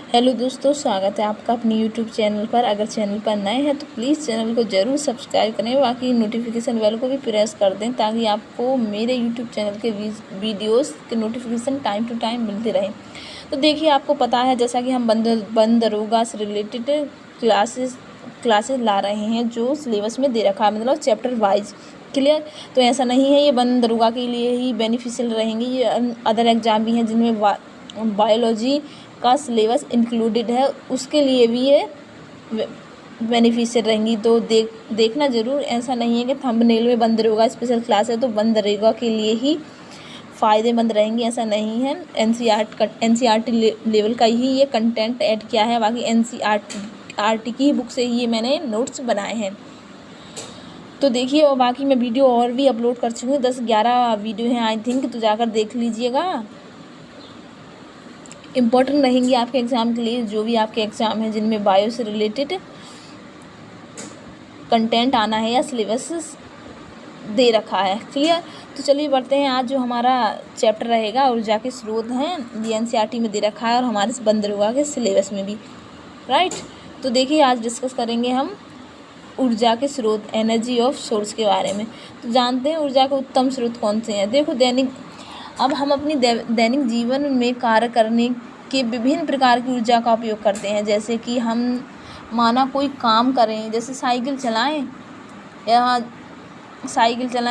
Hello दोस्तों, स्वागत है आपका अपनी यूट्यूब चैनल पर। अगर चैनल पर नए हैं तो प्लीज़ चैनल को ज़रूर सब्सक्राइब करें, बाकी नोटिफिकेशन बेल को भी प्रेस कर दें ताकि आपको मेरे यूट्यूब चैनल के वीडियोस के नोटिफिकेशन टाइम टू टाइम मिलते रहें। तो देखिए, आपको पता है जैसा कि हम वन दरोगा से रिलेटेड क्लासेस ला रहे हैं जो सिलेबस में दे रखा है, मतलब चैप्टर वाइज। क्लियर? तो ऐसा नहीं है ये वन दरोगा के लिए ही बेनिफिशियल रहेंगे, ये अदर एग्ज़ाम भी हैं जिनमें बायोलॉजी का सिलेबस इंक्लूडेड है, उसके लिए भी ये बेनिफिशियल रहेंगी। तो देखना ज़रूर। ऐसा नहीं है कि थंबनेल में वन दरोगा स्पेशल क्लास है तो वन दरोगा के लिए ही फ़ायदेमंद रहेंगी, ऐसा नहीं है। एनसीईआरटी लेवल का ही ये कंटेंट ऐड किया है, बाकी एनसीईआरटी की बुक से ही ये मैंने नोट्स बनाए हैं। तो देखिए, और बाकी मैं वीडियो और भी अपलोड कर चुकी हूँ, 10-11 वीडियो हैं आई थिंक, तो जाकर देख लीजिएगा। इम्पोर्टेंट रहेंगी आपके एग्ज़ाम के लिए, जो भी आपके एग्ज़ाम हैं जिनमें बायो से रिलेटेड कंटेंट आना है या सिलेबस दे रखा है। क्लियर? तो चलिए बढ़ते हैं। आज जो हमारा चैप्टर रहेगा ऊर्जा के स्रोत हैं, ये एनसीईआरटी में दे रखा है और हमारे वन दरोगा के सिलेबस में भी, राइट। तो देखिए, आज डिस्कस करेंगे हम ऊर्जा के स्रोत, एनर्जी ऑफ सोर्स के बारे में। तो जानते हैं ऊर्जा के उत्तम स्रोत कौन से हैं। देखो, अब हम अपनी दैनिक जीवन में कार्य करने के विभिन्न प्रकार की ऊर्जा का उपयोग करते हैं। जैसे कि हम माना कोई काम करें, जैसे साइकिल चलाएं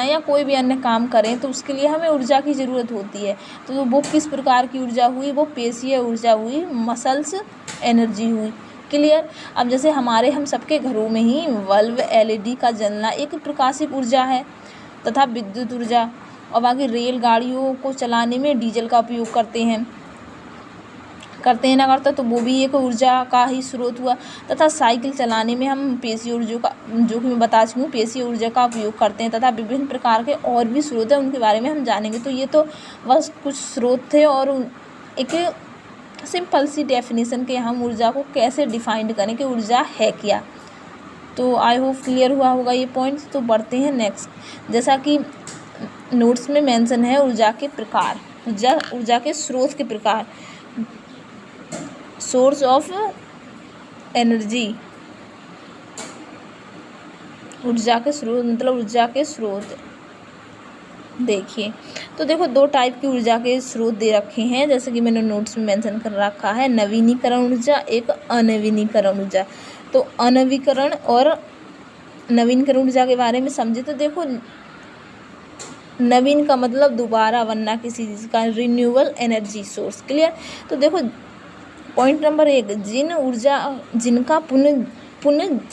या कोई भी अन्य काम करें, तो उसके लिए हमें ऊर्जा की ज़रूरत होती है। तो वो किस प्रकार की ऊर्जा हुई? वो पेशीय ऊर्जा हुई, मसल्स एनर्जी हुई। क्लियर? अब जैसे हम सबके घरों में ही बल्ब, एलईडी का जलना एक प्रकाशिक ऊर्जा है तथा विद्युत ऊर्जा। और बाकी रेलगाड़ियों को चलाने में डीजल का उपयोग करते हैं तो वो भी एक ऊर्जा का ही स्रोत हुआ। तथा साइकिल चलाने में हम पेशीय ऊर्जा का, जो कि मैं बता चुकी हूँ, पेशीय ऊर्जा का उपयोग करते हैं। तथा विभिन्न प्रकार के और भी स्रोत हैं, उनके बारे में हम जानेंगे। तो ये तो बस कुछ स्रोत थे और एक सिंपल सी डेफिनेशन के हम ऊर्जा को कैसे डिफाइंड करें कि ऊर्जा है क्या। तो आई होप क्लियर हुआ होगा ये पॉइंट्स। तो बढ़ते हैं नेक्स्ट। जैसा कि नोट्स में मेंशन है, ऊर्जा के प्रकार, ऊर्जा के स्रोत के प्रकार। सोर्स ऑफ एनर्जी, ऊर्जा के स्रोत मतलब ऊर्जा के स्रोत। देखिए, तो देखो, दो टाइप की ऊर्जा के स्रोत दे रखे हैं, जैसे कि मैंने नोट्स में मेंशन कर रखा है। नवीनीकरण ऊर्जा, एक अनवीनीकरण ऊर्जा। तो अनवीकरण और नवीनीकरण ऊर्जा के बारे में समझे तो देखो, नवीन का मतलब दोबारा बनना किसी चीज़ का, रिन्यूएबल एनर्जी सोर्स। क्लियर? तो देखो, पॉइंट नंबर 1, जिनका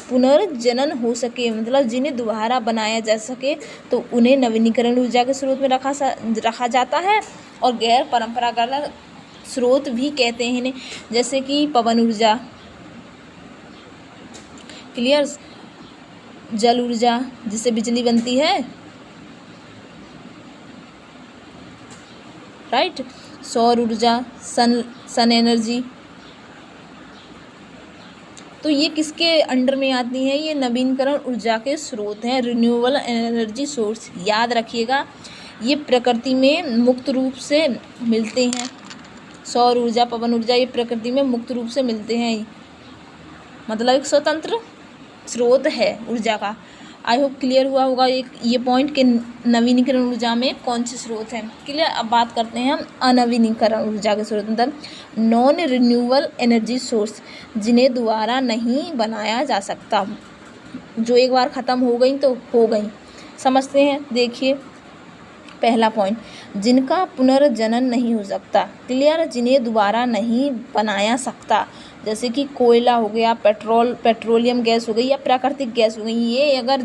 पुनर्जनन हो सके, मतलब जिन्हें दोबारा बनाया जा सके, तो उन्हें नवीनीकरण ऊर्जा के स्रोत में रखा जाता है। और गैर परंपरागत स्रोत भी कहते हैं इन्हें, जैसे कि पवन ऊर्जा। क्लियर? जल ऊर्जा, जिससे बिजली बनती है, राइट। सौर ऊर्जा, सन एनर्जी। तो ये किसके अंडर में आती हैं? ये नवीनकरण ऊर्जा के स्रोत हैं, रिन्यूएबल एनर्जी सोर्स। याद रखिएगा, ये प्रकृति में मुक्त रूप से मिलते हैं। सौर ऊर्जा, पवन ऊर्जा, ये प्रकृति में मुक्त रूप से मिलते हैं, मतलब एक स्वतंत्र स्रोत है ऊर्जा का। आई होप क्लियर हुआ होगा ये पॉइंट के नवीनीकरण ऊर्जा में कौन से स्रोत हैं। क्लियर? अब बात करते हैं हम अनवीनीकरण ऊर्जा के स्रोत, मतलब नॉन रिन्यूएबल एनर्जी सोर्स, जिन्हें दोबारा नहीं बनाया जा सकता, जो एक बार ख़त्म हो गई तो हो गई। समझते हैं। देखिए, पहला पॉइंट, जिनका पुनर्जनन नहीं हो सकता। क्लियर? जिन्हें दोबारा नहीं बनाया सकता, जैसे कि कोयला हो गया, पेट्रोलियम गैस हो गई या प्राकृतिक गैस हो गई। ये अगर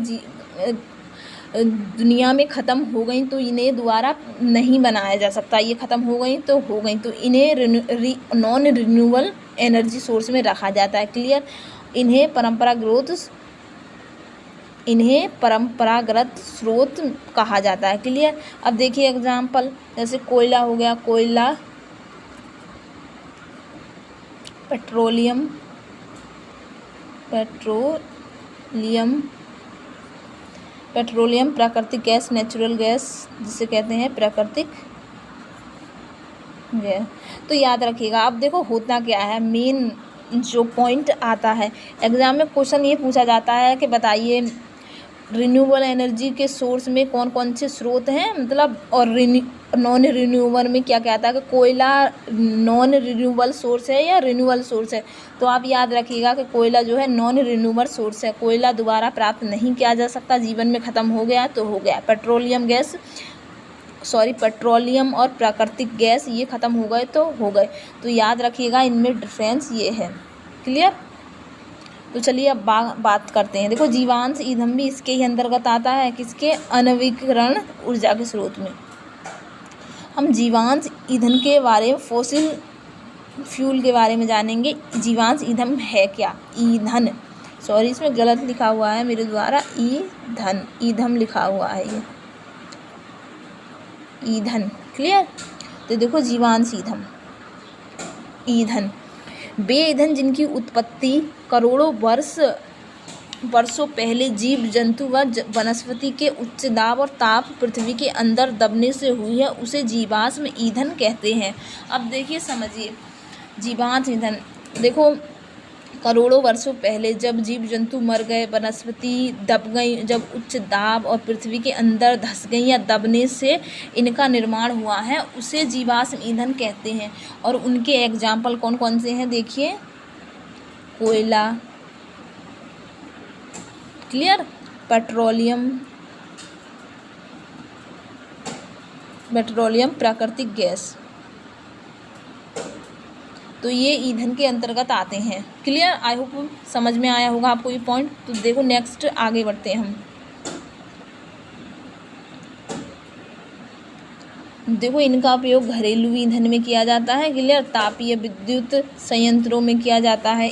दुनिया में ख़त्म हो गई तो इन्हें दोबारा नहीं बनाया जा सकता, ये ख़त्म हो गई तो हो गई, तो इन्हें नॉन रिन्यूएबल एनर्जी सोर्स में रखा जाता है। क्लियर? इन्हें परंपरागत स्रोत कहा जाता है। क्लियर? अब देखिए एग्जाम्पल, जैसे कोयला हो गया, कोयला, पेट्रोलियम प्राकृतिक गैस, नेचुरल गैस जिसे कहते हैं प्राकृतिक गैस। तो याद रखिएगा। अब देखो होता क्या है, मेन जो पॉइंट आता है एग्ज़ाम में, क्वेश्चन ये पूछा जाता है कि बताइए रिन्यूएबल एनर्जी के सोर्स में कौन कौन से स्रोत हैं, मतलब, और नॉन रिन्यूएबल में क्या क्या आता है कि कोयला नॉन रिन्यूएबल सोर्स है या रिन्यूएबल सोर्स है। तो आप याद रखिएगा कि कोयला जो है नॉन रिन्यूएबल सोर्स है, कोयला दोबारा प्राप्त नहीं किया जा सकता, जीवन में ख़त्म हो गया तो हो गया। पेट्रोलियम और प्राकृतिक गैस ये ख़त्म हो गए तो हो गए। तो याद रखिएगा इनमें डिफरेंस ये है। क्लियर। तो चलिए अब बात करते हैं। देखो जीवांश ईंधन भी इसके ही अंतर्गत आता है, किसके, अनवीकरण ऊर्जा के स्रोत में। हम जीवांश ईंधन के बारे में, फॉसिल फ्यूल के बारे में जानेंगे। जीवांश ईंधन है क्या, ईंधन, सॉरी इसमें गलत लिखा हुआ है मेरे द्वारा, ईंधन लिखा हुआ है ये, ईंधन। क्लियर। तो देखो जीवांश ईंधन वे ईंधन जिनकी उत्पत्ति करोड़ों वर्षों पहले जीव जंतु व वनस्पति के उच्च दाब और ताप पृथ्वी के अंदर दबने से हुई है, उसे जीवाश्म ईंधन कहते हैं। अब देखिए समझिए, जीवाश्म ईंधन, देखो करोड़ों वर्षों पहले जब जीव जंतु मर गए, वनस्पति दब गई, जब उच्च दाब और पृथ्वी के अंदर धंस गई या दबने से इनका निर्माण हुआ है, उसे जीवाश्म ईंधन कहते हैं। और उनके एग्जाम्पल कौन कौन से हैं, देखिए, कोयला, क्लियर, पेट्रोलियम, प्राकृतिक गैस, तो ये ईंधन के अंतर्गत आते हैं। क्लियर। आई होप समझ में आया होगा आपको ये पॉइंट। तो देखो नेक्स्ट आगे बढ़ते हैं हम। देखो इनका उपयोग घरेलू ईंधन में किया जाता है। क्लियर। तापीय विद्युत संयंत्रों में किया जाता है।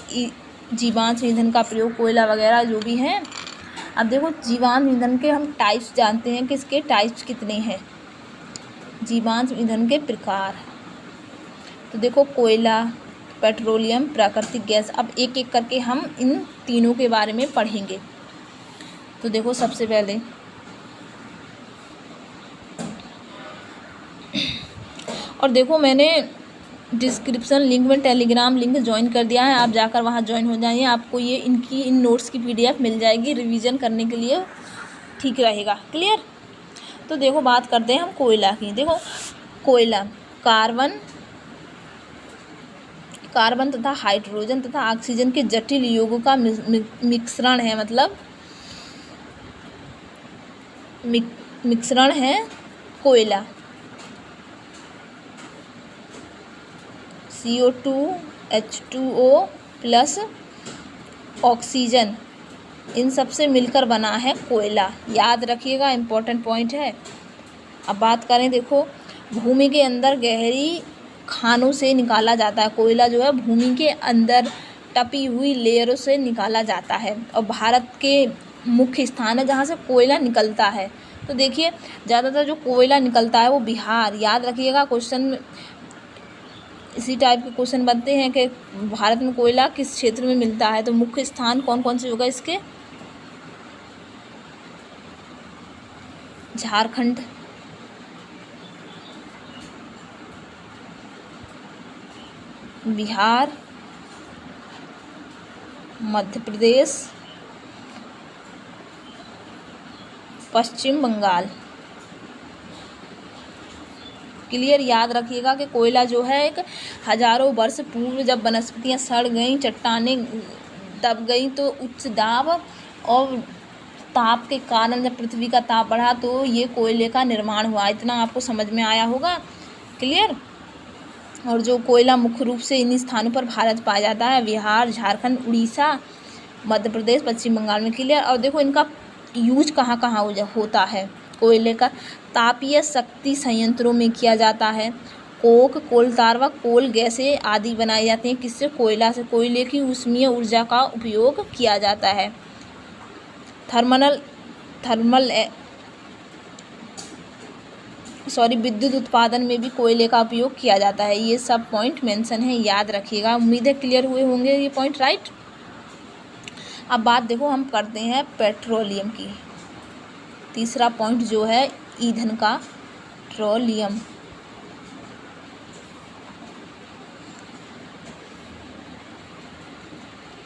जीवांश ईंधन का प्रयोग कोयला वगैरह जो भी हैं। अब देखो जीवांश ईंधन के हम टाइप्स जानते हैं कि इसके टाइप्स कितने हैं, जीवांश ईंधन के प्रकार। तो देखो कोयला, पेट्रोलियम, प्राकृतिक गैस। अब एक एक करके हम इन तीनों के बारे में पढ़ेंगे। तो देखो सबसे पहले और देखो मैंने डिस्क्रिप्शन लिंक में टेलीग्राम लिंक ज्वाइन कर दिया है, आप जाकर वहाँ ज्वाइन हो जाइए। आपको ये इन नोट्स की PDF मिल जाएगी, रिवीजन करने के लिए ठीक रहेगा। क्लियर। तो देखो बात करते हैं हम कोयला की। देखो कोयला कार्बन तथा हाइड्रोजन तथा ऑक्सीजन के जटिल योगों का मिश्रण है, मतलब मिश्रण है कोयला। CO2 H2O प्लस ऑक्सीजन, इन सब से मिलकर बना है कोयला। याद रखिएगा, इम्पोर्टेंट पॉइंट है। अब बात करें, देखो भूमि के अंदर गहरी खानों से निकाला जाता है कोयला, जो है भूमि के अंदर टपी हुई लेयरों से निकाला जाता है। और भारत के मुख्य स्थान है जहाँ से कोयला निकलता है। तो देखिए ज़्यादातर जो कोयला निकलता है वो बिहार। याद रखिएगा, क्वेश्चन में इसी टाइप के क्वेश्चन बनते हैं कि भारत में कोयला किस क्षेत्र में मिलता है। तो मुख्य स्थान कौन कौन से होगा इसके, झारखंड, बिहार, मध्य प्रदेश, पश्चिम बंगाल। क्लियर। याद रखिएगा कि कोयला जो है एक हजारों वर्ष पूर्व जब वनस्पतियां सड़ गईं, चट्टानें दब गईं, तो उच्च दाब और ताप के कारण जब पृथ्वी का ताप बढ़ा तो ये कोयले का निर्माण हुआ। इतना आपको समझ में आया होगा। क्लियर। और जो कोयला मुख्य रूप से इन स्थानों पर भारत पाया जाता है, बिहार, झारखंड, उड़ीसा, मध्य प्रदेश, पश्चिम बंगाल में। क्लियर। और देखो इनका यूज कहाँ कहाँ होता है कोयले का, तापीय शक्ति संयंत्रों में किया जाता है। कोक, कोलतार व कोल गैसें आदि बनाई जाती हैं, किससे, कोयला से। कोयले की ऊष्मीय ऊर्जा का उपयोग किया जाता है। विद्युत उत्पादन में भी कोयले का उपयोग किया जाता है। ये सब पॉइंट मेंशन है, याद रखिएगा। उम्मीद है क्लियर हुए होंगे ये पॉइंट, राइट। अब बात देखो हम करते हैं पेट्रोलियम की। तीसरा पॉइंट जो है ईंधन का, पेट्रोलियम।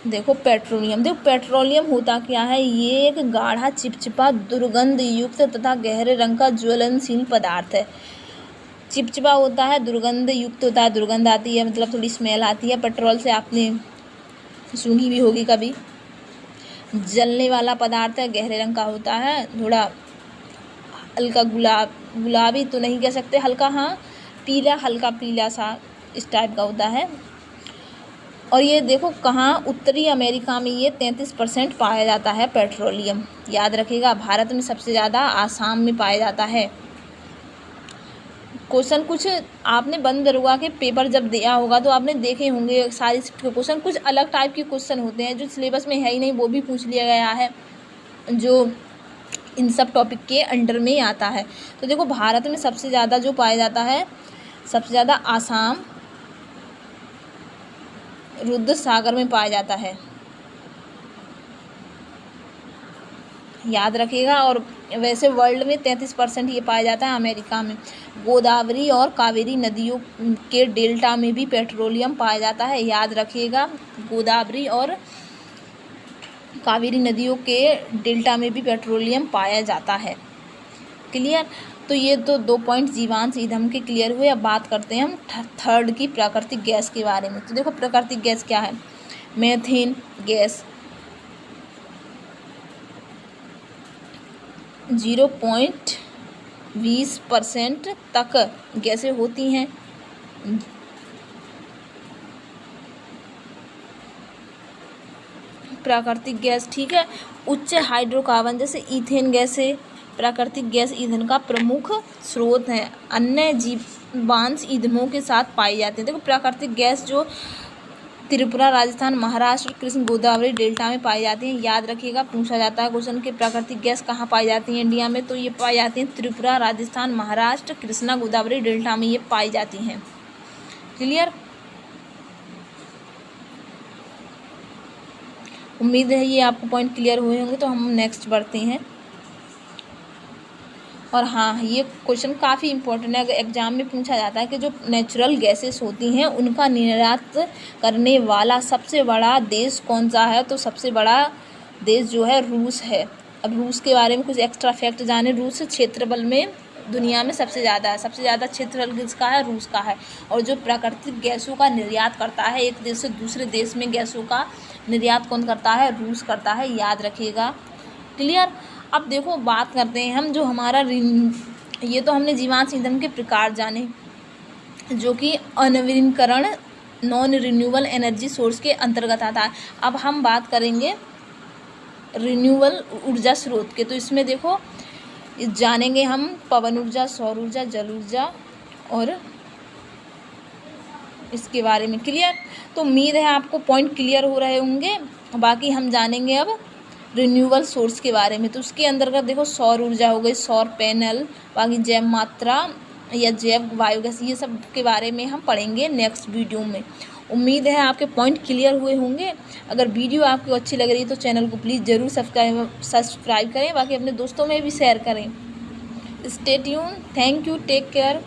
देखो पेट्रोलियम, देखो पेट्रोलियम होता क्या है, ये एक गाढ़ा चिपचिपा दुर्गंध युक्त तथा गहरे रंग का ज्वलनशील पदार्थ है। चिपचिपा होता है, दुर्गंध युक्त होता है, दुर्गंध आती है मतलब थोड़ी स्मेल आती है। पेट्रोल से आपने सूंघी भी होगी कभी। जलने वाला पदार्थ है, गहरे रंग का होता है, थोड़ा हल्का गुलाबी तो नहीं कह सकते, हल्का हाँ पीला, हल्का पीला सा इस टाइप का होता है। और ये देखो कहाँ, उत्तरी अमेरिका में ये 33% पाया जाता है पेट्रोलियम। याद रखिएगा, भारत में सबसे ज़्यादा आसाम में पाया जाता है। क्वेश्चन कुछ आपने बंद दरोगा के पेपर जब दिया होगा तो आपने देखे होंगे, सारी शिफ्ट के क्वेश्चन कुछ अलग टाइप के क्वेश्चन होते हैं जो सिलेबस में है ही नहीं, वो भी पूछ लिया गया है जो इन सब टॉपिक के अंडर में आता है। तो देखो भारत में सबसे ज़्यादा जो पाया जाता है, सबसे ज़्यादा आसाम रुद्र सागर में पाया जाता है, याद रखिएगा। और वैसे वर्ल्ड में 33% ये पाया जाता है अमेरिका में। गोदावरी और कावेरी नदियों के डेल्टा में भी पेट्रोलियम पाया जाता है, याद रखिएगा। गोदावरी और कावेरी नदियों के डेल्टा में भी पेट्रोलियम पाया जाता है। क्लियर। तो ये तो 2 पॉइंट जीवांश ईंधन के क्लियर हुए। अब बात करते हैं हम थर्ड की प्राकृतिक गैस के बारे में। तो देखो प्राकृतिक गैस क्या है। मीथेन गैस 0.20% तक गैसें होती हैं। प्राकृतिक गैस, ठीक है। उच्च हाइड्रोकार्बन जैसे ईथेन गैस है, प्राकृतिक गैस ईंधन का प्रमुख स्रोत है, अन्य जीवांश ईंधनों के साथ पाई जाती है। देखो प्राकृतिक गैस जो त्रिपुरा, राजस्थान, महाराष्ट्र, कृष्ण गोदावरी डेल्टा में पाई जाती हैं। याद रखिएगा, पूछा जाता है क्वेश्चन कि प्राकृतिक गैस कहाँ पाई जाती है इंडिया में, तो ये पाई जाती हैं त्रिपुरा, राजस्थान, महाराष्ट्र, कृष्णा गोदावरी डेल्टा में ये पाई जाती हैं। क्लियर। उम्मीद है ये आपको पॉइंट क्लियर हुए होंगे। तो हम नेक्स्ट बढ़ते हैं। और हाँ, ये क्वेश्चन काफ़ी इंपॉर्टेंट है, अगर एग्जाम में पूछा जाता है कि जो नेचुरल गैसेस होती हैं उनका निर्यात करने वाला सबसे बड़ा देश कौन सा है, तो सबसे बड़ा देश जो है रूस है। अब रूस के बारे में कुछ एक्स्ट्रा फैक्ट जाने। रूस क्षेत्रफल में दुनिया में सबसे ज़्यादा है, सबसे ज़्यादा क्षेत्रफल किसका है, रूस का है। और जो प्राकृतिक गैसों का निर्यात करता है, एक देश से दूसरे देश में गैसों का निर्यात कौन करता है, रूस करता है, याद रखिएगा। क्लियर। अब देखो बात करते हैं हम जो हमारा ये तो हमने जीवांश ईंधन के प्रकार जाने जो कि अनवीनीकरण नॉन रिन्यूएबल एनर्जी सोर्स के अंतर्गत आता है। अब हम बात करेंगे रिन्यूएबल ऊर्जा स्रोत के। तो इसमें देखो जानेंगे हम पवन ऊर्जा, सौर ऊर्जा, जल ऊर्जा और इसके बारे में। क्लियर। तो उम्मीद है आपको पॉइंट क्लियर हो रहे होंगे। बाकी हम जानेंगे अब रिन्यूएबल सोर्स के बारे में। तो उसके अंतर्गत देखो सौर ऊर्जा हो गई, सौर पैनल, बाकी जैव मात्रा या जैव बायोगैस, ये सब के बारे में हम पढ़ेंगे नेक्स्ट वीडियो में। उम्मीद है आपके पॉइंट क्लियर हुए होंगे। अगर वीडियो आपको अच्छी लग रही है तो चैनल को प्लीज़ ज़रूर सब्सक्राइब करें, बाकी अपने दोस्तों में भी शेयर करें। Stay tune. Thank you. Take care.